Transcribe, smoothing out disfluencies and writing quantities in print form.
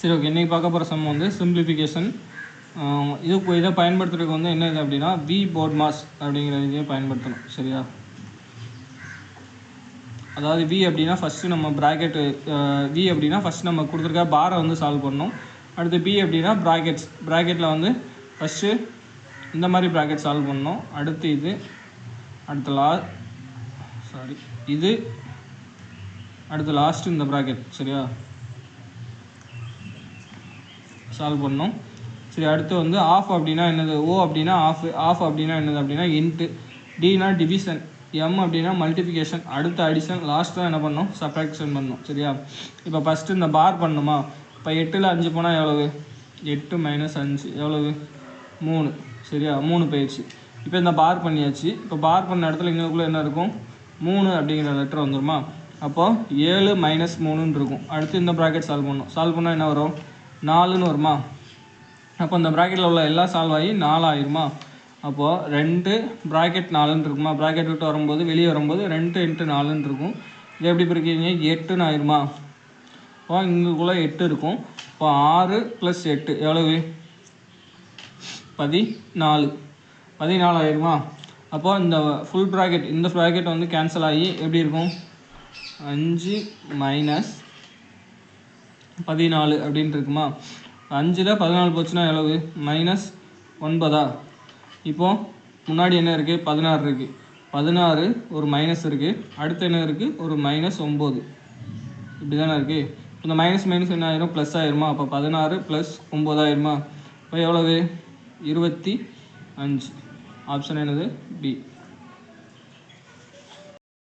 சரி ஓகே, இன்றைக்கி பார்க்க போகிற சம் வந்து சிம்பிளிஃபிகேஷன். இதை பயன்படுத்துறதுக்கு வந்து என்ன இது அப்படின்னா வி போர்ட் மாஸ் அப்படிங்கிற இதையே பயன்படுத்தணும். சரியா? அதாவது வி அப்படின்னா ஃபஸ்ட்டு நம்ம ப்ராக்கெட்டு வி அப்படின்னா ஃபஸ்ட் நம்ம கொடுத்துருக்க பாரை வந்து சால்வ் பண்ணணும். அடுத்து பி அப்படின்னா ப்ராக்கெட்டில் வந்து ஃபஸ்ட்டு இந்த மாதிரி ப்ராக்கெட் சால்வ் பண்ணணும். அடுத்து இது, அடுத்து இது, அடுத்து லாஸ்ட்டு இந்த ப்ராக்கெட். சரியா? சால்வ் பண்ணணும். சரி, அடுத்து வந்து ஆஃப் அப்படின்னா என்னது, ஓ அப்படின்னா ஆஃப் அப்படின்னா என்னது அப்படின்னா இன்ட்டு, டினா டிவிஷன், எம் அப்படின்னா மல்டிபிகேஷன், அடுத்து அடிஷன், லாஸ்ட்டாக என்ன பண்ணணும், சப்ராக்ஷன் பண்ணணும். சரியா? இப்போ ஃபஸ்ட்டு இந்த பார் பண்ணணுமா? இப்போ 8ல் 5 போனால் எவ்வளவு? 8 - 5 எவ்வளவு? 3. சரியா? 3 போயிடுச்சு. இப்போ இந்த பார் பண்ணியாச்சு. இப்போ பார் பண்ண இடத்துல இங்கேக்குள்ளே என்ன இருக்கும்? 3 அப்படிங்கிற லெட்டர் வந்துடுமா? அப்போது 7 - 3ன்னு இருக்கும். அடுத்து இந்த ப்ராக்கெட் சால்வ் பண்ணணும். சால்வ் பண்ணால் என்ன வரும்? 4ன்னு வருமா? அப்போ இந்த ப்ராக்கெட்டில் உள்ள எல்லாம் சால்வ் ஆகி 4 ஆயிருமா? அப்போது 2 ப்ராக்கெட் 4ன்னு இருக்குமா? ப்ராக்கெட் விட்டு வரும்போது வெளியே வரும்போது 2 × 4ன்னு இருக்கும். இது எப்படி பிரிக்கிறீங்க? 8ன்னு ஆயிருமா? அப்போ இங்குக்குள்ளே 8 இருக்கும். இப்போ 6 + 8 எவ்வளவு? 14 ஆயிருமா? அப்போ இந்த ஃபுல் ப்ராக்கெட், இந்த ப்ராக்கெட் வந்து கேன்சல் ஆகி எப்படி இருக்கும்? 5 - 14 அப்படின்ட்டு இருக்குமா? 5ல் 14 போச்சுன்னா எவ்வளவு? -9. இப்போது முன்னாடி என்ன இருக்குது? 16 இருக்குது. 16 ஒரு மைனஸ் இருக்குது. அடுத்து என்ன இருக்குது? ஒரு -9. இப்படி தானே இருக்குது. இந்த மைனஸ் என்ன ஆயிரும்? ப்ளஸ் ஆயிருமா? அப்போ 16 + 9 ஆயிருமா? இப்போ எவ்வளவு? 25. ஆப்ஷன் என்னது? பி.